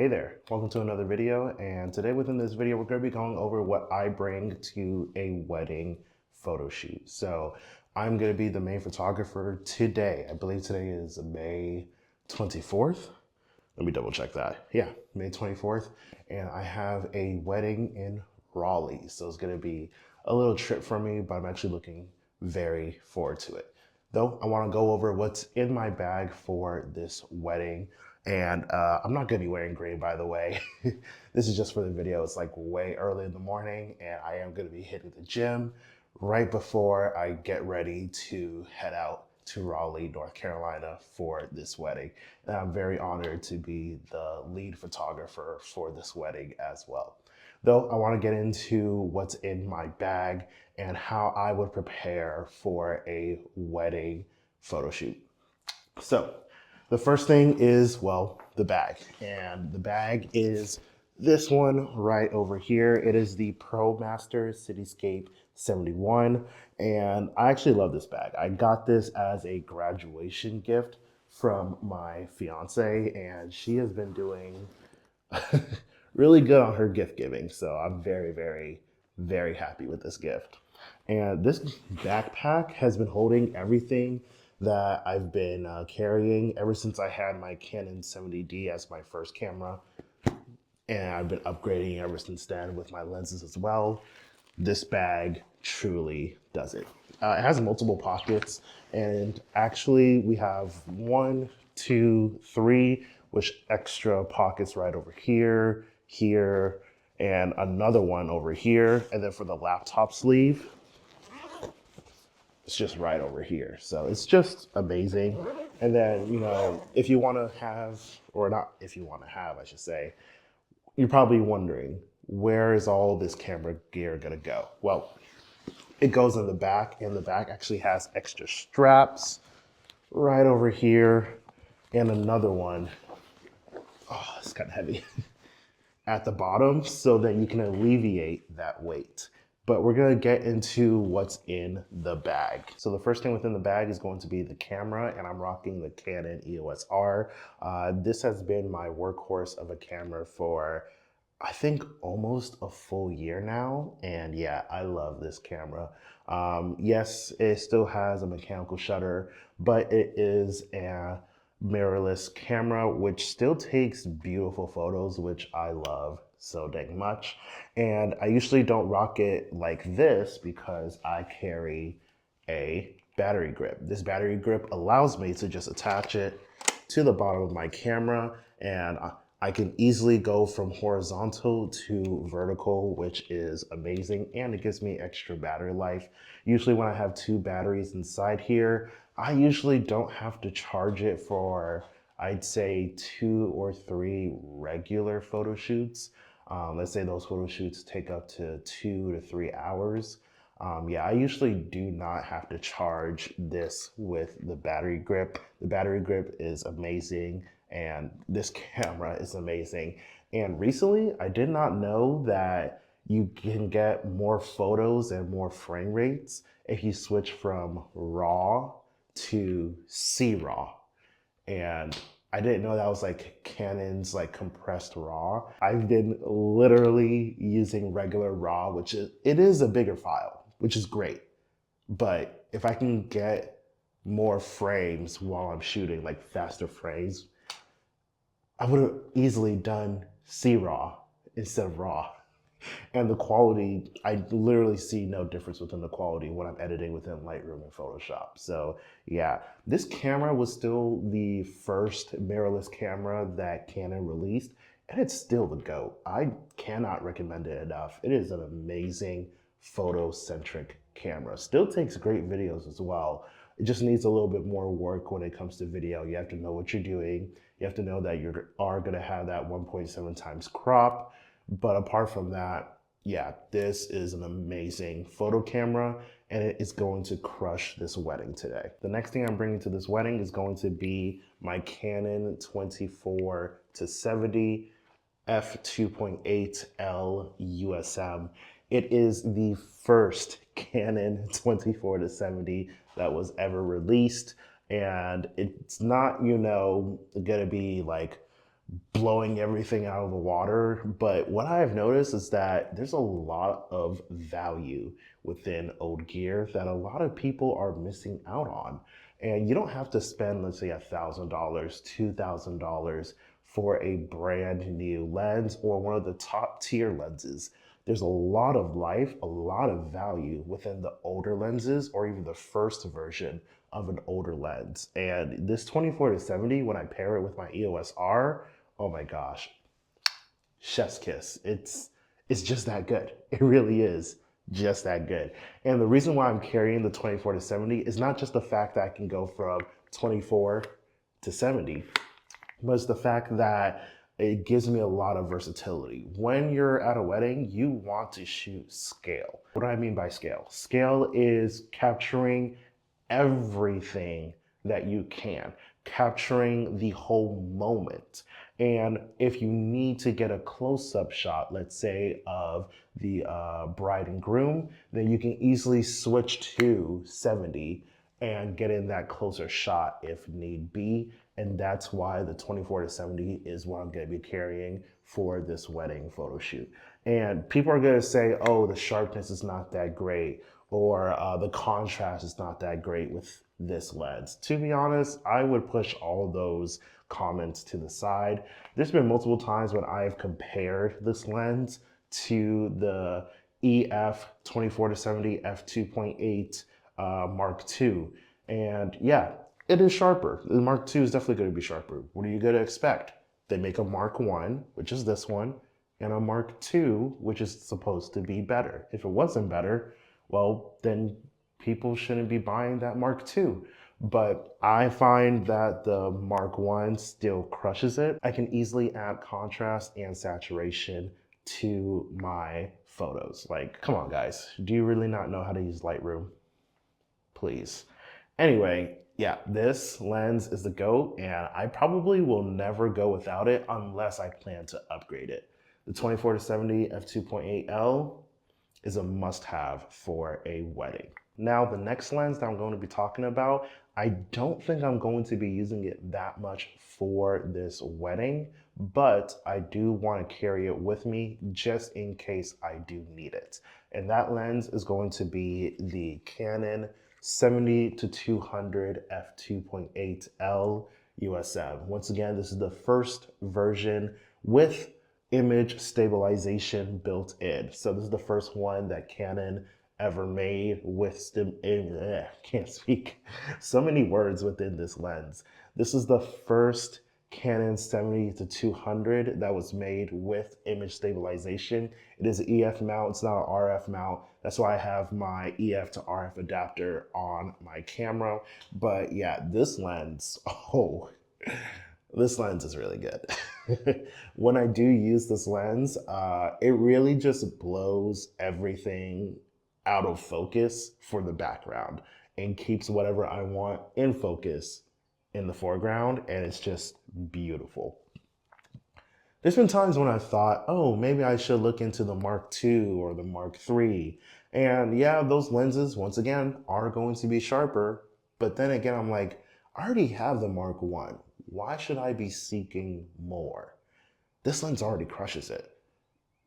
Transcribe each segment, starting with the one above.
Hey there, welcome to another video, and today within this video we're going to be going over what I bring to a wedding photo shoot. So I'm going to be the main photographer today. I believe today is May 24th. Let me double check that. Yeah, May 24th, and I have a wedding in Raleigh. So it's going to be a little trip for me, but I'm actually looking very forward to it. Though I want to go over what's in my bag for this wedding. And I'm not gonna be wearing green, by the way. This is just for the video. It's like way early in the morning, and I am gonna be hitting the gym right before I get ready to head out to Raleigh, North Carolina for this wedding. And I'm very honored to be the lead photographer for this wedding as well. Though I want to get into what's in my bag and how I would prepare for a wedding photo shoot. So the first thing is, well, the bag. And the bag is this one right over here. It is the ProMaster Cityscape 71. And I actually love this bag. I got this as a graduation gift from my fiance, and she has been doing really good on her gift giving. So I'm very, very, very happy with this gift. And this backpack has been holding everything that I've been carrying ever since I had my Canon 70D as my first camera. And I've been upgrading ever since then with my lenses as well. This bag truly does it. It has multiple pockets, and actually we have 1, 2, 3, with extra pockets right over here, here, and another one over here. And then for the laptop sleeve, it's just right over here. So it's just amazing. And then, if you want to have, or not if you want to have, I should say, you're probably wondering, where is all this camera gear gonna go? Well, it goes in the back, and the back actually has extra straps right over here, and another one, oh, it's kind of heavy, at the bottom, so that you can alleviate that weight. But we're gonna get into what's in the bag. So the first thing within the bag is going to be the camera, and I'm rocking the Canon EOS R. This has been my workhorse of a camera for, I think, almost a full year now. And yeah, I love this camera. Yes, it still has a mechanical shutter, but it is a mirrorless camera, which still takes beautiful photos, which I love so dang much. And I usually don't rock it like this because I carry a battery grip. This battery grip allows me to just attach it to the bottom of my camera, and I can easily go from horizontal to vertical, which is amazing, and it gives me extra battery life. Usually when I have 2 batteries inside here, I usually don't have to charge it for, I'd say, 2 or 3 regular photo shoots. Let's say those photo shoots take up to 2 to 3 hours. Yeah, I usually do not have to charge this with the battery grip. The battery grip is amazing, and this camera is amazing. And recently, I did not know that you can get more photos and more frame rates if you switch from RAW to C-RAW. And I didn't know that was like Canon's like compressed RAW. I've been literally using regular RAW, which is a bigger file, which is great. But if I can get more frames while I'm shooting, like faster frames, I would have easily done C-RAW instead of RAW. And the quality, I literally see no difference within the quality when I'm editing within Lightroom and Photoshop. So yeah, this camera was still the first mirrorless camera that Canon released, and it's still the GOAT. I cannot recommend it enough. It is an amazing photo-centric camera. Still takes great videos as well. It just needs a little bit more work when it comes to video. You have to know what you're doing. You have to know that you are gonna have that 1.7 times crop. But apart from that, yeah, this is an amazing photo camera, and it is going to crush this wedding today. The next thing I'm bringing to this wedding is going to be my Canon 24 to 70 f2.8L USM. It is the first Canon 24 to 70 that was ever released, and it's not, gonna be like blowing everything out of the water. But what I've noticed is that there's a lot of value within old gear that a lot of people are missing out on. And you don't have to spend, let's say, $1,000, $2,000 for a brand new lens or one of the top tier lenses. There's a lot of life, a lot of value within the older lenses or even the first version of an older lens. And this 24-70, when I pair it with my EOS R, oh my gosh, chef's kiss. It's just that good. It really is just that good. And the reason why I'm carrying the 24-70 is not just the fact that I can go from 24 to 70, but it's the fact that it gives me a lot of versatility. When you're at a wedding, you want to shoot scale. What do I mean by scale? Scale is capturing everything that you can, capturing the whole moment. And if you need to get a close-up shot, let's say of the bride and groom, then you can easily switch to 70 and get in that closer shot if need be. And that's why the 24-70 is what I'm going to be carrying for this wedding photo shoot. And people are going to say, oh, the sharpness is not that great, or the contrast is not that great with this lens. To be honest, I would push all of those comments to the side. There's been multiple times when I've compared this lens to the EF 24-70 f2.8 Mark II. And yeah, it is sharper. The Mark II is definitely going to be sharper. What are you going to expect? They make a Mark I, which is this one, and a Mark II, which is supposed to be better. If it wasn't better, well, then people shouldn't be buying that Mark II. But I find that the Mark I still crushes it. I can easily add contrast and saturation to my photos. Like, come on guys, do you really not know how to use Lightroom? Please. Anyway, yeah, this lens is the GOAT, and I probably will never go without it unless I plan to upgrade it. The 24-70 f2.8L is a must-have for a wedding. Now, the next lens that I'm going to be talking about, I don't think I'm going to be using it that much for this wedding, but I do want to carry it with me just in case I do need it. And that lens is going to be the Canon 70-200 f2.8L USM. Once again, this is the first version with image stabilization built in. So this is the first one that Canon ever made with can't speak. So many words within this lens. This is the first Canon 70-200 that was made with image stabilization. It is an EF mount, it's not an RF mount. That's why I have my EF to RF adapter on my camera. But yeah, this lens, this lens is really good. When I do use this lens, it really just blows everything out of focus for the background and keeps whatever I want in focus in the foreground, and it's just beautiful. There's been times when I thought, oh, maybe I should look into the Mark II or the Mark III. And yeah, those lenses, once again, are going to be sharper. But then again, I'm like, I already have the Mark I. Why should I be seeking more? This lens already crushes it.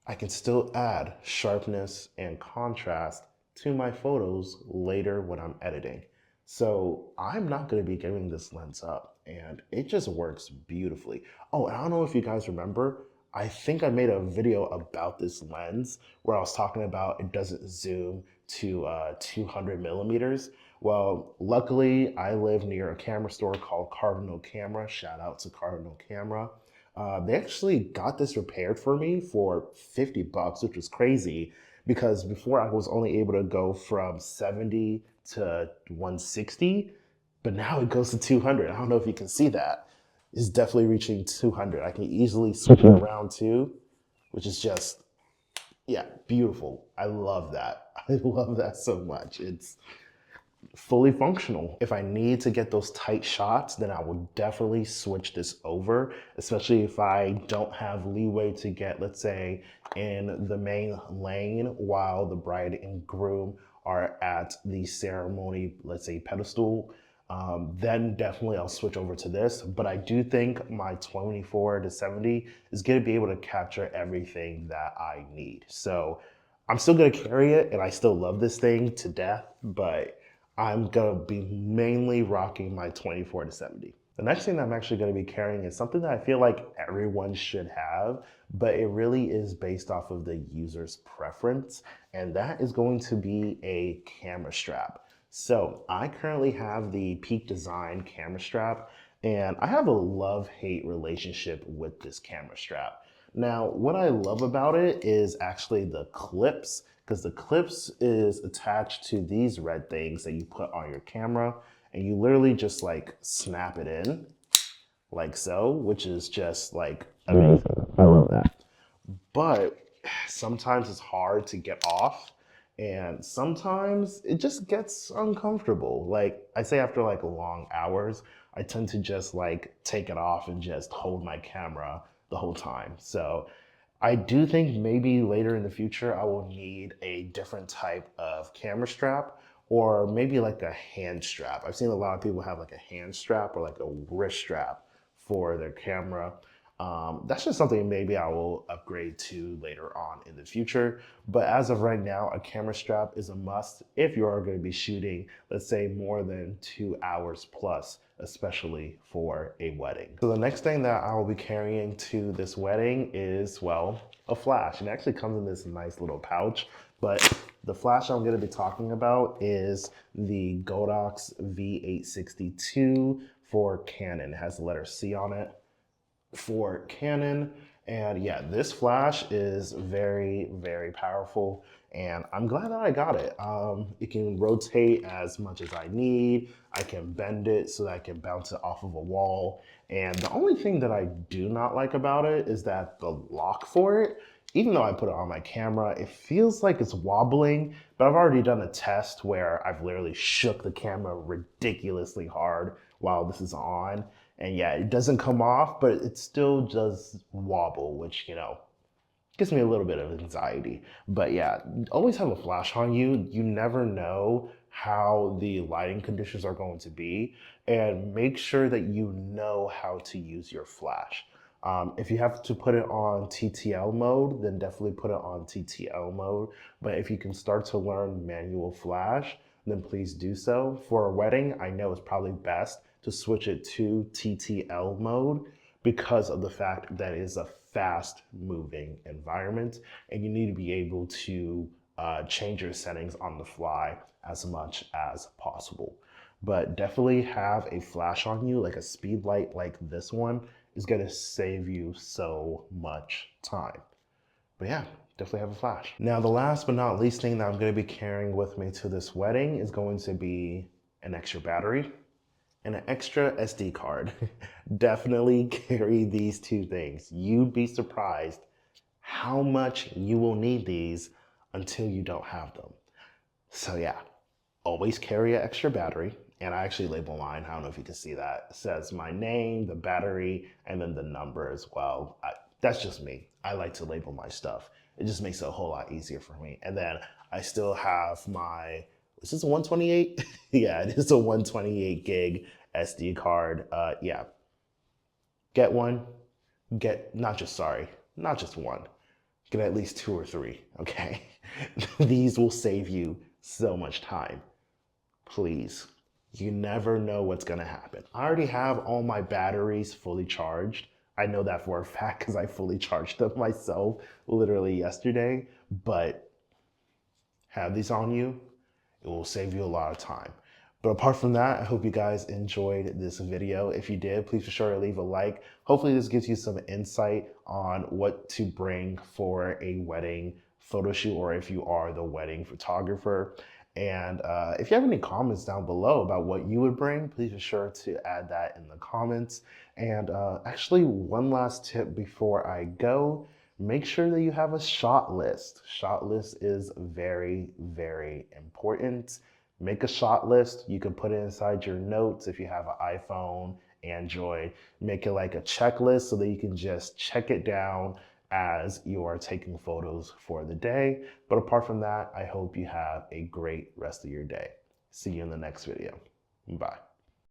I can still add sharpness and contrast to my photos later when I'm editing. So I'm not going to be giving this lens up, and it just works beautifully. Oh, and I don't know if you guys remember, I think I made a video about this lens where I was talking about it doesn't zoom to 200 millimeters. Well, luckily I live near a camera store called Cardinal Camera. Shout out to Cardinal Camera. They actually got this repaired for me for 50 bucks, which was crazy because before I was only able to go from 70 to 160, but now it goes to 200. I don't know if you can see that. It's definitely reaching 200. I can easily switch it around too, which is just, yeah, beautiful. I love that. I love that so much. It's fully functional. If I need to get those tight shots, then I will definitely switch this over, especially if I don't have leeway to get, let's say, in the main lane while the bride and groom are at the ceremony, let's say pedestal. then definitely I'll switch over to this. But I do think my 24 to 70 is going to be able to capture everything that I need. So I'm still going to carry it, and I still love this thing to death, but I'm going to be mainly rocking my 24 to 70. The next thing that I'm actually going to be carrying is something that I feel like everyone should have, but it really is based off of the user's preference, and that is going to be a camera strap. So I currently have the Peak Design camera strap, and I have a love-hate relationship with this camera strap. Now, what I love about it is actually the clips, because the clips is attached to these red things that you put on your camera, and you literally just like snap it in like so, which is just like amazing. I love that. But sometimes it's hard to get off, and sometimes it just gets uncomfortable. Like I say, after like long hours, I tend to just like take it off and just hold my camera the whole time. So I do think maybe later in the future I will need a different type of camera strap, or maybe like a hand strap. I've seen a lot of people have like a hand strap or like a wrist strap for their camera. That's just something maybe I will upgrade to later on in the future. But as of right now, a camera strap is a must if you are going to be shooting, let's say, more than 2 hours plus, especially for a wedding. So the next thing that I will be carrying to this wedding is, well, a flash. It actually comes in this nice little pouch, but the flash I'm going to be talking about is the Kodak's V862 for Canon. It has the letter C on it for Canon. And yeah, this flash is very, very powerful, and I'm glad that I got it. It can rotate as much as I need. I can bend it so that I can bounce it off of a wall. And the only thing that I do not like about it is that the lock for it, even though I put it on my camera, it feels like it's wobbling, but I've already done a test where I've literally shook the camera ridiculously hard while this is on. And yeah, it doesn't come off, but it still does wobble, which, you know, gives me a little bit of anxiety. But yeah, always have a flash on you. You never know how the lighting conditions are going to be, and make sure that you know how to use your flash. If you have to put it on TTL mode, then definitely put it on TTL mode. But if you can start to learn manual flash, then please do so. For a wedding, I know it's probably best to switch it to TTL mode because of the fact that it is a fast moving environment, and you need to be able to change your settings on the fly as much as possible. But definitely have a flash on you, like a Speedlight like this one is going to save you so much time. But yeah, definitely have a flash. Now, the last but not least thing that I'm going to be carrying with me to this wedding is going to be an extra battery and an extra SD card. Definitely carry these two things. You'd be surprised how much you will need these until you don't have them. So yeah, always carry an extra battery. And I actually label mine. I don't know if you can see that. It says my name, the battery, and then the number as well. That's just me. I like to label my stuff. It just makes it a whole lot easier for me. And then I still have my, is this a 128? Yeah, it is a 128 gig SD card. Yeah, get one, not just one, get at least 2 or 3, okay? These will save you so much time. Please, you never know what's gonna happen. I already have all my batteries fully charged. I know that for a fact because I fully charged them myself literally yesterday, but have these on you, it will save you a lot of time. But apart from that, I hope you guys enjoyed this video. If you did, please be sure to leave a like. Hopefully this gives you some insight on what to bring for a wedding photo shoot, or if you are the wedding photographer. And if you have any comments down below about what you would bring, please be sure to add that in the comments. And actually, one last tip before I go, make sure that you have a shot list. Shot list is very, very important. Make a shot list. You can put it inside your notes if you have an iPhone, Android. Make it like a checklist so that you can just check it down as you are taking photos for the day. But apart from that, I hope you have a great rest of your day. See you in the next video. Bye.